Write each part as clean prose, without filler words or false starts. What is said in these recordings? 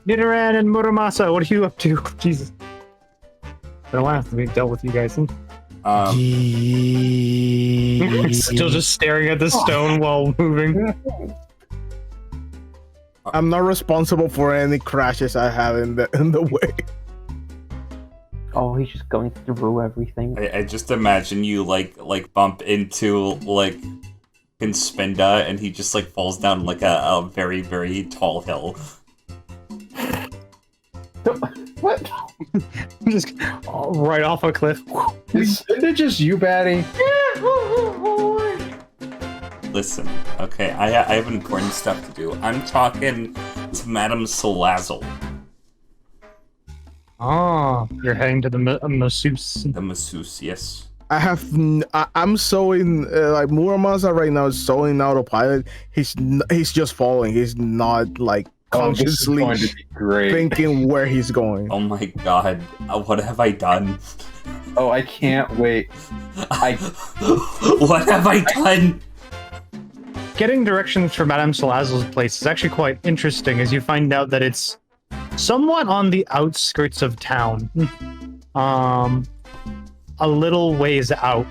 Nidoran and Muramasa, what are you up to? Jesus. Been a while since we've dealt with you guys. Still just staring at the stone while moving. I'm not responsible for any crashes I have in the way. Oh, he's just going through everything. I just imagine you like bump into like Pinspinda and he just like falls down like a very, very tall hill. What? Just right off a cliff. Is it just you, Batty? Listen, okay, I have important stuff to do. I'm talking to Madame Salazzle. Oh, you're heading to the masseuse. The masseuse, yes. I'm sewing like Muramasa right now is sewing autopilot. He's just following. He's not like consciously thinking where he's going. Oh my god, what have I done? Oh, I can't wait. What have I done? Getting directions for Madame Salazzle's place is actually quite interesting, as you find out that it's somewhat on the outskirts of town. A little ways out.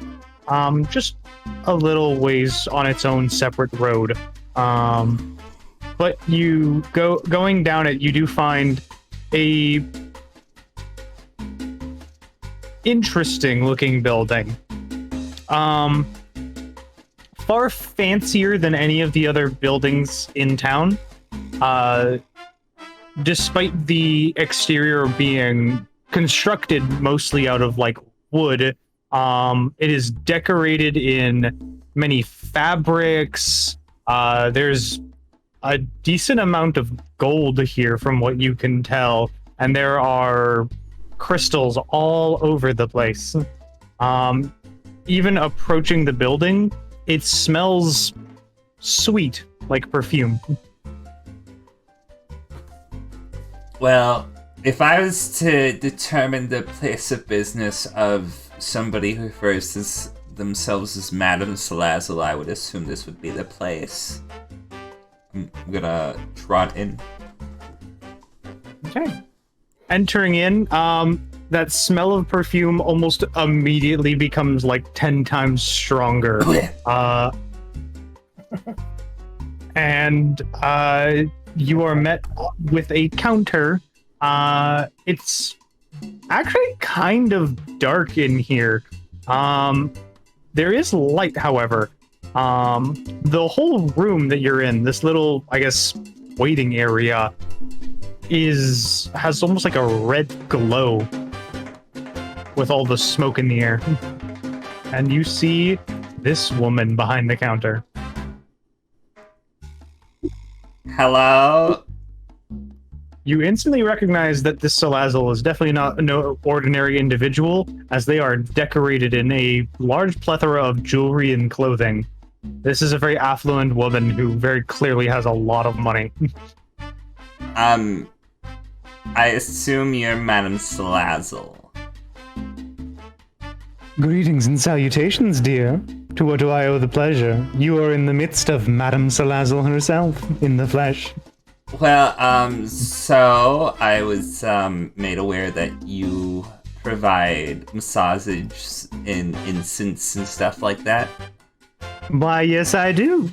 Just a little ways on its own separate road. But you going down it, you do find a interesting looking building. Far fancier than any of the other buildings in town. Despite the exterior being constructed mostly out of like wood, it is decorated in many fabrics. There's a decent amount of gold here from what you can tell, and there are crystals all over the place. Even approaching the building, it smells sweet, like perfume. Well, if I was to determine the place of business of somebody who refers to themselves as Madame Salazzle, I would assume this would be the place. I'm gonna trot in. Okay. Entering in, that smell of perfume almost immediately becomes like 10 times stronger. And you are met with a counter. It's actually kind of dark in here. There is light, however. The whole room that you're in, this little, I guess, waiting area, has almost like a red glow with all the smoke in the air. And you see this woman behind the counter. Hello? You instantly recognize that this Salazzle is definitely not no ordinary individual, as they are decorated in a large plethora of jewelry and clothing. This is a very affluent woman who very clearly has a lot of money. I assume you're Madame Salazzle. Greetings and salutations, dear. To what do I owe the pleasure? You are in the midst of Madame Salazzle herself, in the flesh. Well, so I was made aware that you provide massages and incense and stuff like that. Why, yes, I do.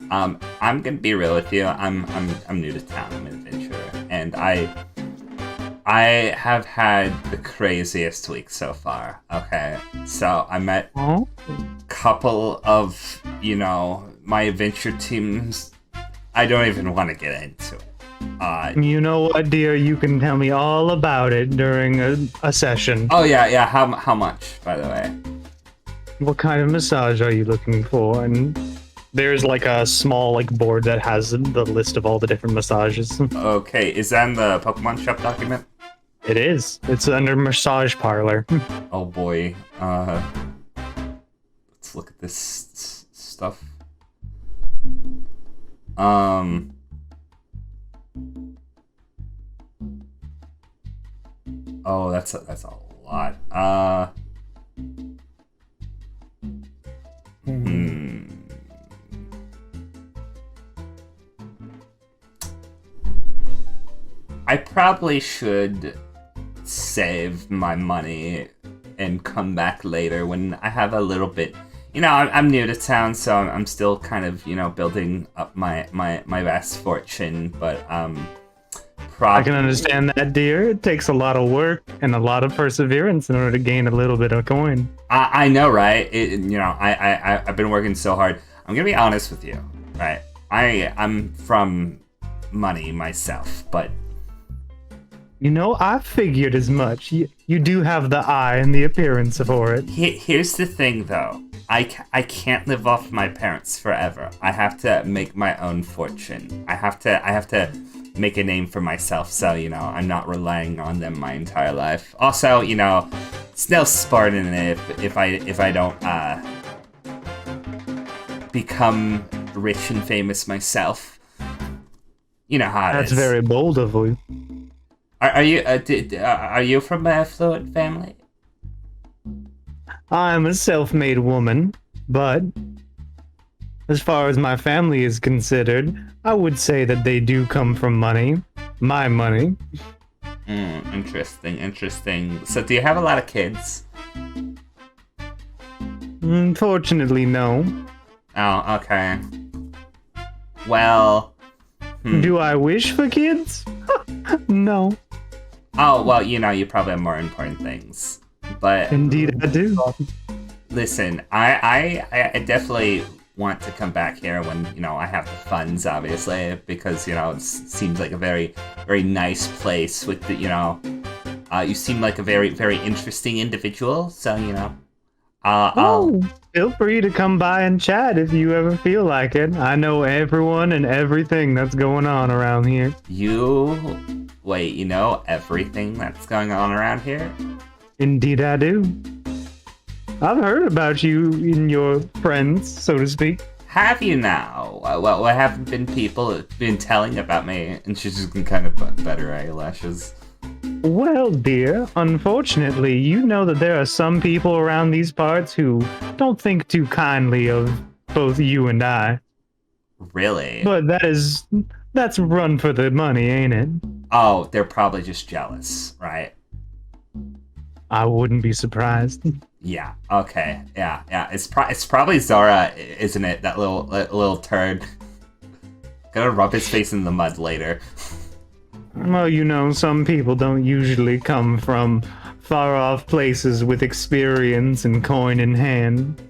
I'm gonna be real with you. I'm new to town. I'm an adventurer, and I have had the craziest week so far. Okay, so I met a couple of my adventure teams. I don't even want to get into it. You know what, dear? You can tell me all about it during a session. Oh yeah. How much, by the way? What kind of massage are you looking for? And there's like a small board that has the list of all the different massages. Okay, is that in the Pokemon Shop document? It is. It's under massage parlor. Oh boy. Let's look at this stuff. Oh, that's a lot. I probably should save my money and come back later when I have a little bit. You know, I'm new to town, so I'm still kind of, you know, building up my vast fortune. But I can understand that, dear. It takes a lot of work and a lot of perseverance in order to gain a little bit of coin. I know, right? You know, I've been working so hard. I'm gonna be honest with you, right? I'm from money myself, but you know, I figured as much. You do have the eye and the appearance for it. Here's the thing, though. I can't live off my parents forever. I have to make my own fortune. I have to make a name for myself, so, you know, I'm not relying on them my entire life. Also, you know, it's no Spartan if I don't become rich and famous myself. You know how it is. That's very bold of you. Are you from an affluent family? I'm a self-made woman, but as far as my family is considered, I would say that they do come from money. My money. Interesting. So do you have a lot of kids? Unfortunately, no. Oh, okay. Well... Do I wish for kids? No. Oh, well, you know, you probably have more important things. But... Indeed, I do. Listen, I definitely want to come back here when, you know, I have the funds, obviously, because, you know, it seems like a very, very nice place with the, you know... you seem like a very, very interesting individual, so, you know... feel free to come by and chat if you ever feel like it. I know everyone and everything that's going on around here. Wait, you know everything that's going on around here? Indeed I do. I've heard about you and your friends, so to speak. Have you now? Well, what have people been telling about me? And she's just kind of better eyelashes. Well, dear, unfortunately, you know that there are some people around these parts who don't think too kindly of both you and I. Really? But that's run for the money, ain't it? Oh, they're probably just jealous, right? I wouldn't be surprised. Yeah, okay, yeah. It's probably Zara, isn't it? That little turd. Gonna rub his face in the mud later. Well, you know, some people don't usually come from far-off places with experience and coin in hand.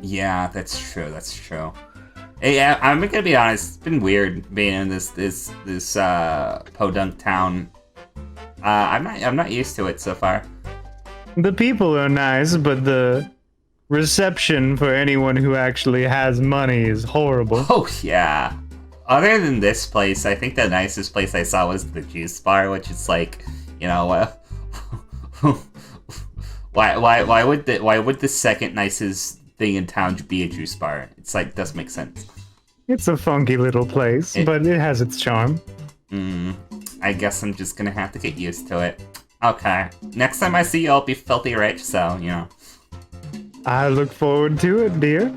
Yeah, that's true. Hey, I'm gonna be honest. It's been weird being in this podunk town. I'm not used to it so far. The people are nice, but the reception for anyone who actually has money is horrible. Oh yeah. Other than this place, I think the nicest place I saw was the juice bar, which is like, you know, why would the second nicest thing in town be a juice bar? It's like, doesn't make sense. It's a funky little place, but it has its charm. I guess I'm just gonna have to get used to it. Okay, next time I see you, I'll be filthy rich, so, you know. I look forward to it, dear.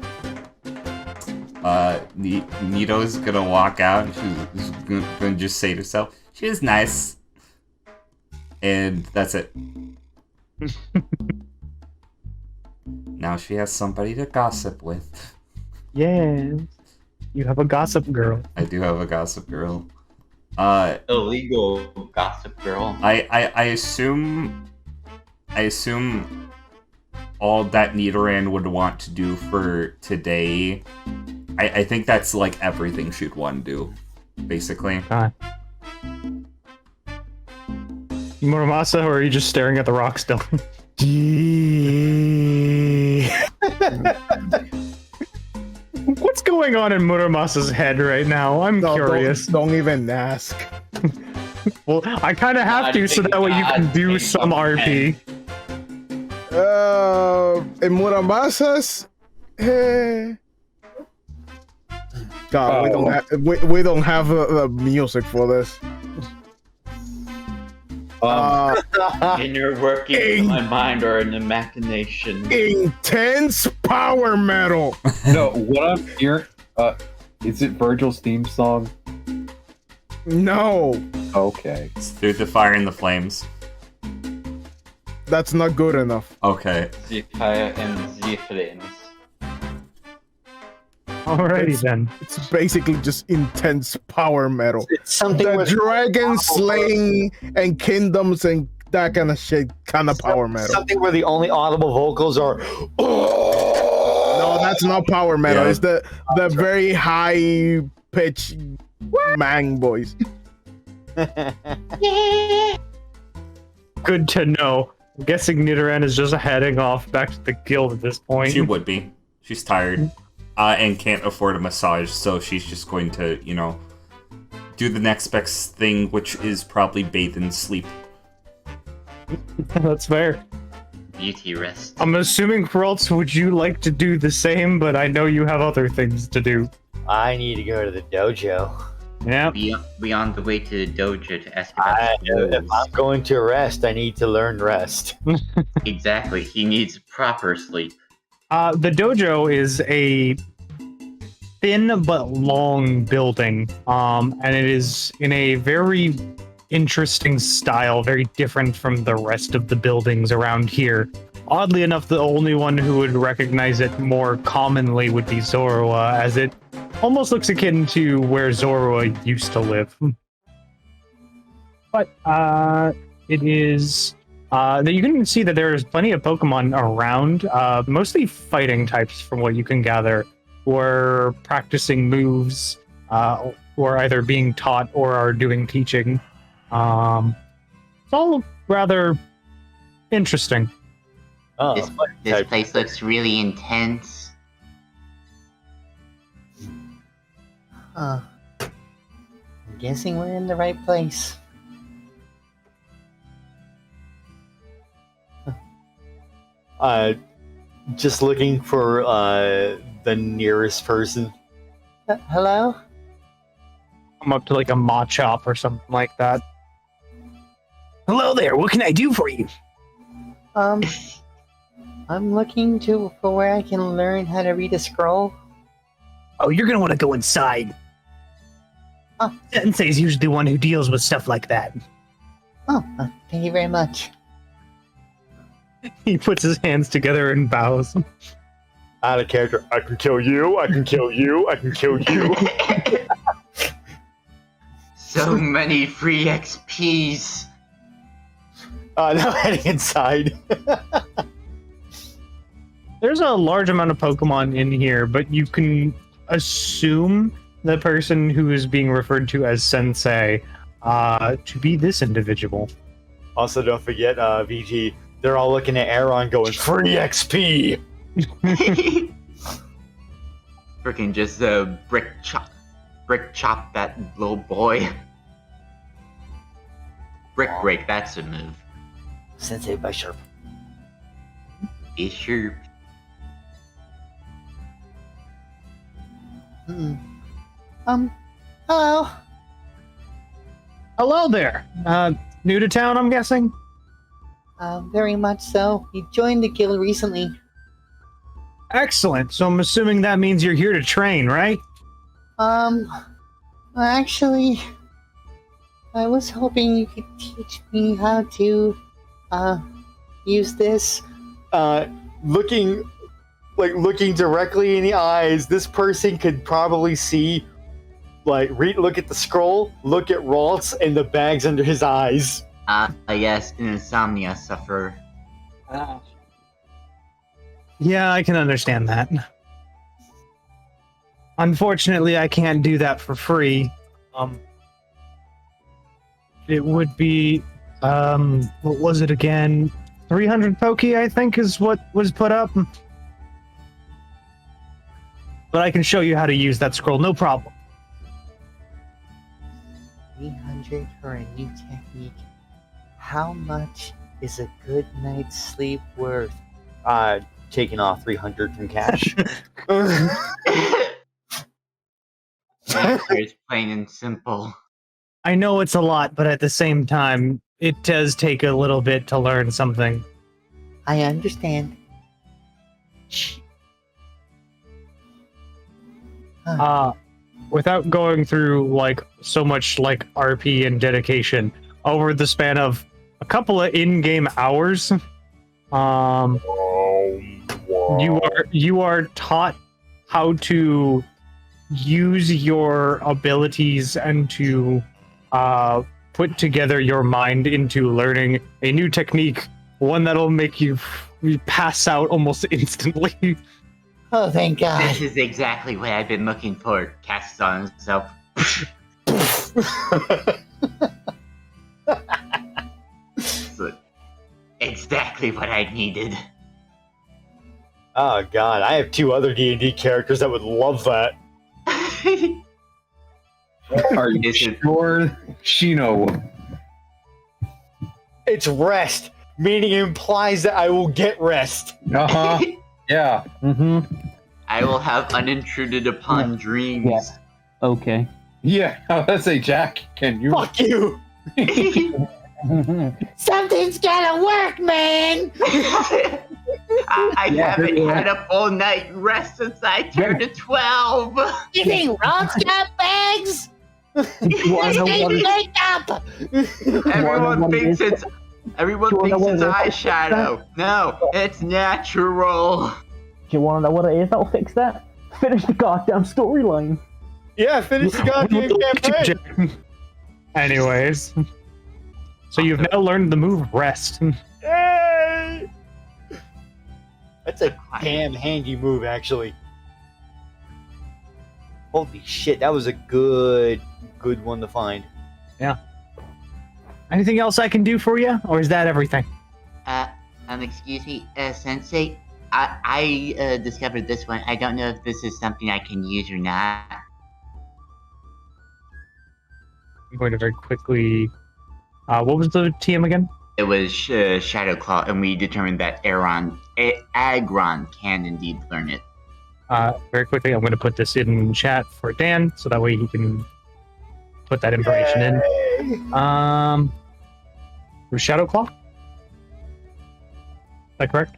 Nito's gonna walk out and she's gonna just say to herself, she is nice. And that's it. Now she has somebody to gossip with. Yes. You have a gossip girl. I do have a gossip girl. Illegal gossip girl. I assume all that Nidoran would want to do for today, I think that's like everything she'd want to do, basically. Muramasa, or are you just staring at the rock still? What's going on in Muramasa's head right now? I'm curious. Don't even ask. Well, I kind of have to, so that way you can do some RP. In Muramasa's... God, we don't have the music for this. Inner workings of my mind are in a machination. Intense power metal. No, what I'm hearing, is it Virgil's theme song? No, Okay. It's through the fire and the flames. that's not good enough. Okay. The fire and the flames. Alrighty then. It's basically just intense power metal. It's something The with dragon slaying and kingdoms and that kind of shit, kind of power metal. something where the only audible vocals are. No, that's not power metal. Yeah. It's the very high pitch mang voice. Good to know. I'm guessing Nidoran is just heading off back to the guild at this point. She would be. She's tired. And can't afford a massage, so she's just going to, do the next best thing, which is probably bathe and sleep. That's fair. Beauty rest. I'm assuming, Peraltz, would you like to do the same? But I know you have other things to do. I need to go to the dojo. Yeah. We on the way to the dojo to ask about If I'm going to rest, I need to learn rest. Exactly. He needs proper sleep. The dojo is a thin but long building, and it is in a very interesting style, very different from the rest of the buildings around here. Oddly enough, the only one who would recognize it more commonly would be Zorua, as it almost looks akin to where Zorua used to live. But it is... you can see that there's plenty of Pokemon around, mostly fighting types from what you can gather, who are practicing moves, who are either being taught or are doing teaching. It's all rather interesting. Oh, This place looks really intense. I'm guessing we're in the right place. Just looking for the nearest person. Hello? I'm up to like a Machop or something like that. Hello there, what can I do for you? I'm looking for where I can learn how to read a scroll. Oh, you're gonna want to go inside. Oh. Sensei is usually the one who deals with stuff like that. Oh, thank you very much. He puts his hands together and bows. Out of character, I can kill you, I can kill you, I can kill you. So many free XPs. Now heading inside. There's a large amount of Pokemon in here, but you can assume the person who is being referred to as Sensei to be this individual. Also, don't forget, VG, they're all looking at Aaron going, free XP! Freaking just brick chop that little boy. Brick break, that's a move. Sensei by Sharp. Be sure. Hello? Hello there. New to town, I'm guessing? Very much so. You joined the guild recently. Excellent. So I'm assuming that means you're here to train, right? Actually, I was hoping you could teach me how to, use this. Looking directly in the eyes, this person could probably see, look at the scroll, look at Ralts, and the bags under his eyes. Yes, an insomnia sufferer. Yeah, I can understand that. Unfortunately, I can't do that for free. It would be, what was it again? 300 Poke, I think, is what was put up. But I can show you how to use that scroll, no problem. 300 for a new technique. How much is a good night's sleep worth? Taking off 300 from cash. It's plain and simple. I know it's a lot, but at the same time, it does take a little bit to learn something. I understand. Shh. Without going through like so much like RP and dedication over the span of a couple of in-game hours, you are taught how to use your abilities and to put together your mind into learning a new technique, one that'll make you pass out almost instantly. Oh, thank God. This is exactly what I've been looking for. Casts on himself. So, exactly what I needed. Oh God, I have 2 other D&D characters that would love that. Are you sure, Shino? It's rest, meaning it implies that I will get rest. Uh-huh. Yeah. Mm-hmm. I will have unintruded upon dreams. Yeah. Okay. Yeah. Let's say, Jack, can you? Fuck you! Something's gotta work, man! I haven't had a full night rest since I turned 12. You think Rob's got bags? Makeup! Everyone thinks it's eyeshadow. No, it's natural. Do you want to know what it is that'll fix that? Finish the goddamn storyline. Yeah, finish the goddamn campaign. Anyways, so you've now learned the move rest. Yay! That's a damn handy move, actually. Holy shit, that was a good one to find. Yeah. Anything else I can do for you, or is that everything? Excuse me, Sensei. I discovered this one. I don't know if this is something I can use or not. I'm going to very quickly. What was the TM again? It was Shadow Claw, and we determined that Agron can indeed learn it. Very quickly, I'm going to put this in chat for Dan, so that way he can put that information in. Was Shadow Claw? Is that correct?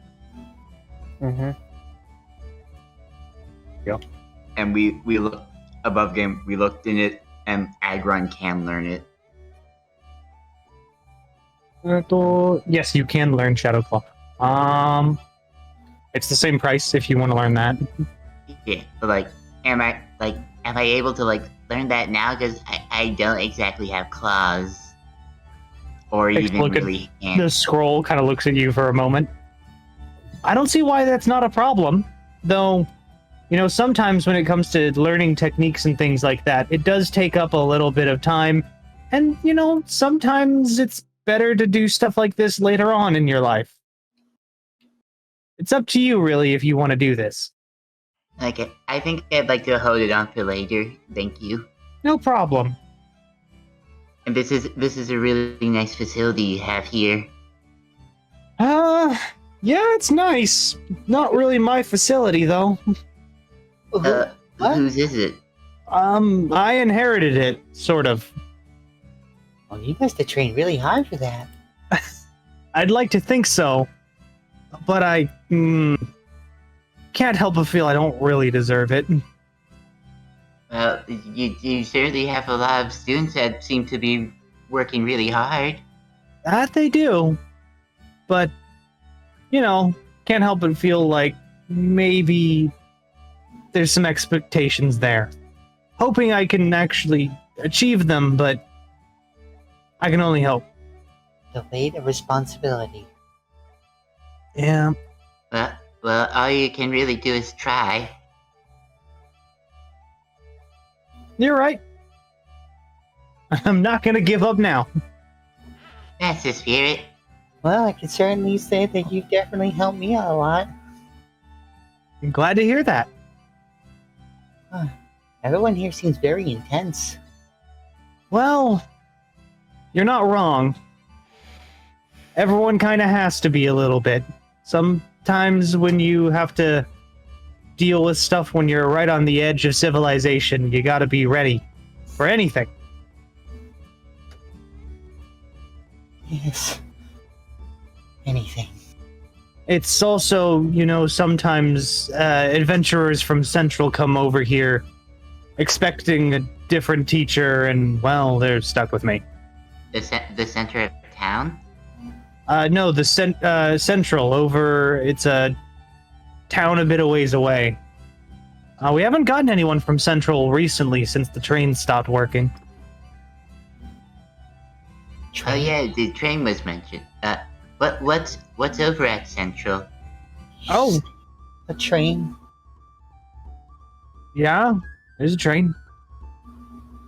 Mm-hmm. Yeah. And we looked above game. We looked in it, and Agron can learn it. Yes, you can learn Shadow Claw. It's the same price if you want to learn that. Yeah, but am I able to learn that now? Because I don't exactly have claws, or even really hands. The scroll kind of looks at you for a moment. I don't see why that's not a problem, though. You know, sometimes when it comes to learning techniques and things like that, it does take up a little bit of time, and you know, sometimes it's better to do stuff like this later on in your life. It's up to you, really, if you want to do this. Okay, I think I'd like to hold it on for later. Thank you. No problem. And this is a really nice facility you have here. Yeah, it's nice. Not really my facility, though. Whose is it? I inherited it, sort of. Well, you must have trained really hard for that. I'd like to think so, but I can't help but feel I don't really deserve it. Well, you certainly have a lot of students that seem to be working really hard. That they do, but, you know, can't help but feel like maybe there's some expectations there. Hoping I can actually achieve them, but I can only hope. The weight of responsibility. Yeah. Well, all you can really do is try. You're right. I'm not gonna give up now. That's the spirit. Well, I can certainly say that you've definitely helped me out a lot. I'm glad to hear that. Everyone here seems very intense. Well, you're not wrong. Everyone kind of has to be a little bit. Sometimes when you have to deal with stuff when you're right on the edge of civilization, you gotta be ready for anything. Yes. Anything. It's also, sometimes adventurers from Central come over here expecting a different teacher, and, well, they're stuck with me. The center of town? No, the Central over, it's a town a bit a ways away. We haven't gotten anyone from Central recently since the train stopped working. Oh yeah, the train was mentioned. What's over at Central? Oh, a train. Yeah, there's a train.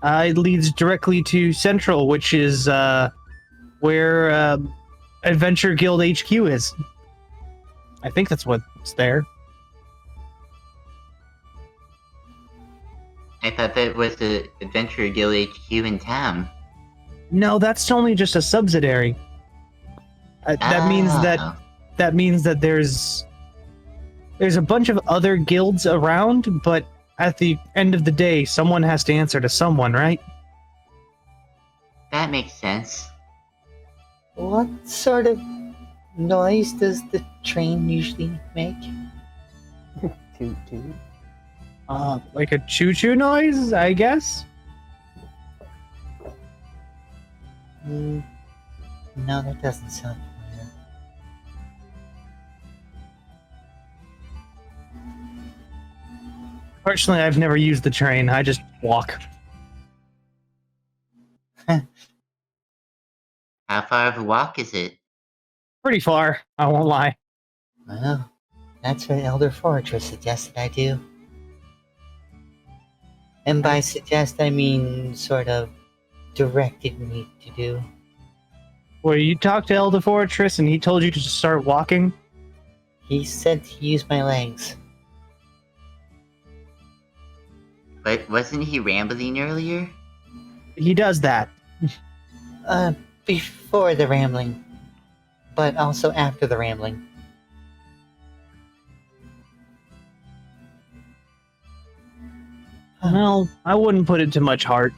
It leads directly to Central, which is where Adventure Guild HQ is. I think that's what's there. I thought that was the Adventure Guild HQ in town. No, that's only just a subsidiary. That means that there's a bunch of other guilds around, but at the end of the day, someone has to answer to someone, right? That makes sense. What sort of noise does the train usually make? Toot toot. Like a choo-choo noise, I guess? No, that doesn't sound familiar. Personally, I've never used the train. I just walk. How far of a walk is it? Pretty far, I won't lie. Well, that's what Elder Fortress suggested I do. And by suggest, I mean sort of directed me to do. Well, you talked to Elder Fortress and he told you to just start walking? He said to use my legs. But wasn't he rambling earlier? He does that. Before the rambling. But also after the rambling. Well, I wouldn't put it to much heart.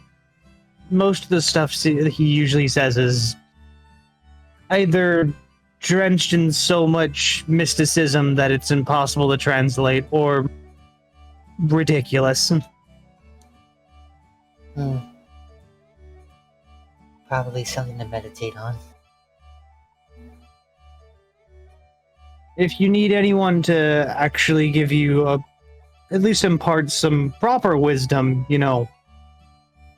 Most of the stuff he usually says is either drenched in so much mysticism that it's impossible to translate, or ridiculous. Probably something to meditate on. If you need anyone to actually give you at least impart some proper wisdom,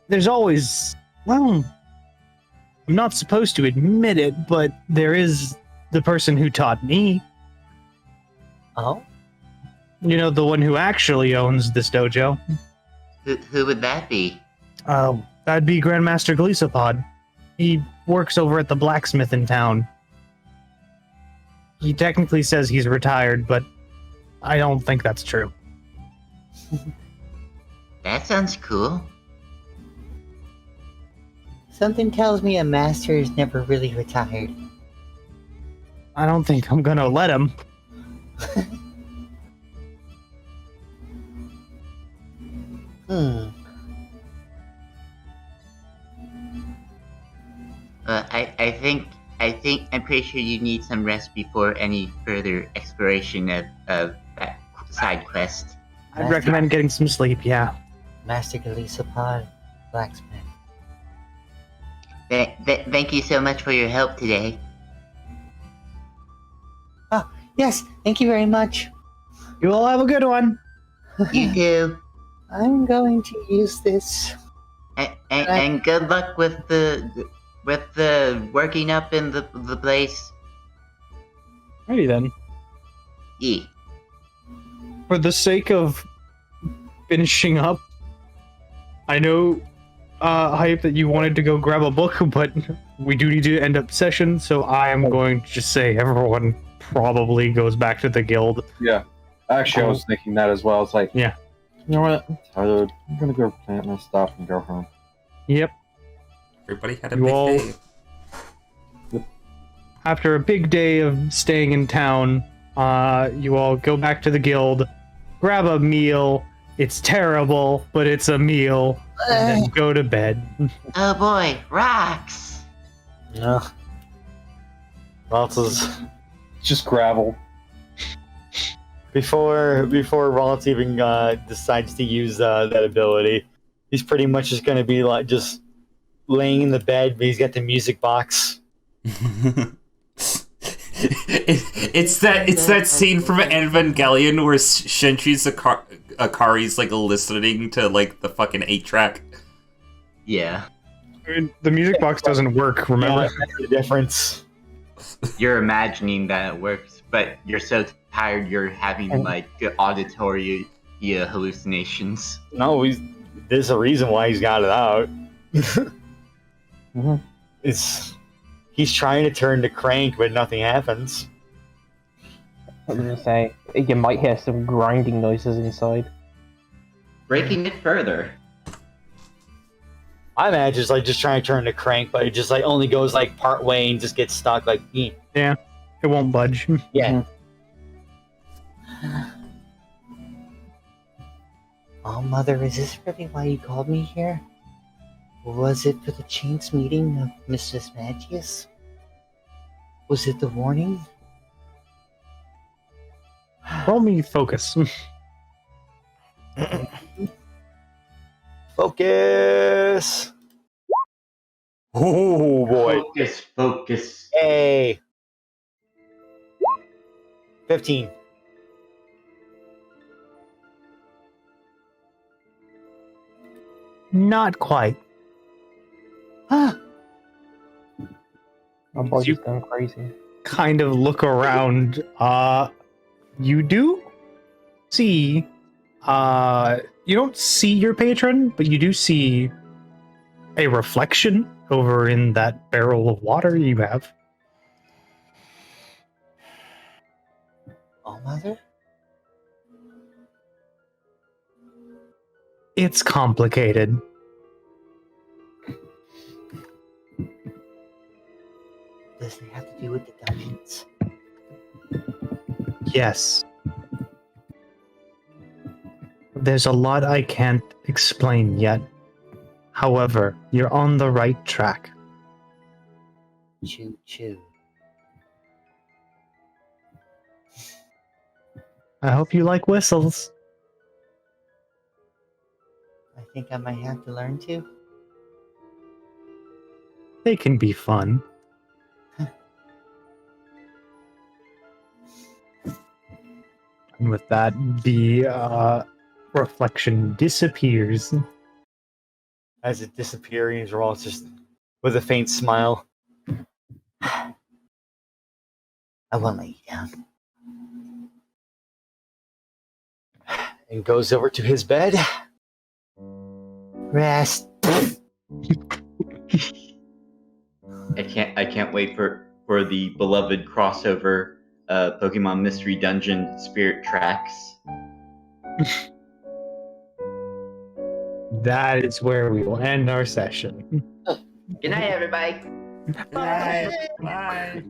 there's always, well, I'm not supposed to admit it, but there is the person who taught me. Oh? The one who actually owns this dojo. Who would that be? That'd be Grandmaster Glisopod. He works over at the blacksmith in town. He technically says he's retired, but I don't think that's true. That sounds cool. Something tells me a master is never really retired. I don't think I'm gonna let him. I'm pretty sure you need some rest before any further exploration of that side quest. I'd recommend getting some sleep, yeah. Master Galisopod, blacksmith. Thank you so much for your help today. Oh, yes, thank you very much. You all have a good one. You too. I'm going to use this. And good luck with the working up in the place. Alrighty then. Yeah. For the sake of finishing up, I know, Hype, that you wanted to go grab a book, but we do need to end up session, so I am going to just say everyone probably goes back to the guild. Yeah. Actually, I was thinking that as well. It's like, yeah. You know what? I'm tired. I'm gonna go plant my stuff and go home. Yep. Everybody had a big day. After a big day of staying in town, you all go back to the guild, grab a meal. It's terrible, but it's a meal, and then go to bed. Oh boy, rocks! No. Ralts Just gravel. before Ralts even decides to use that ability, he's pretty much just going to be like just laying in the bed, but he's got the music box. it's that scene from Evangelion where Shinji Akari's like listening to like the fucking 8-track. Yeah. I mean, the music box doesn't work, remember? Yeah, that's the difference. You're imagining that it works, but you're so tired you're having like auditory hallucinations. No, there's a reason why he's got it out. Mm-hmm. He's trying to turn the crank, but nothing happens. I was gonna say, you might hear some grinding noises inside. Breaking it further. I imagine it's like just trying to turn the crank, but it just like only goes like part way and just gets stuck like. Yeah, it won't budge. Yeah. Oh, Mother, is this really why you called me here? Was it for the chance meeting of Mrs. Magius? Was it the warning? Roll me focus. Focus. Oh boy. Focus. Hey. 15. Not quite. My body's going crazy. Kind of look around. You do see. You don't see your patron, but you do see a reflection over in that barrel of water you have. Oh, Mother? It's complicated. Does it have to do with the dungeons? Yes. There's a lot I can't explain yet. However, you're on the right track. Choo choo. I hope you like whistles. I think I might have to learn to. They can be fun. And with that, the reflection disappears. As it disappears, we're all just with a faint smile. I won't let you down. And goes over to his bed. Rest. I can't wait for the beloved crossover Pokemon Mystery Dungeon Spirit Tracks. That is where we will end our session. Good night, everybody. Bye. Bye.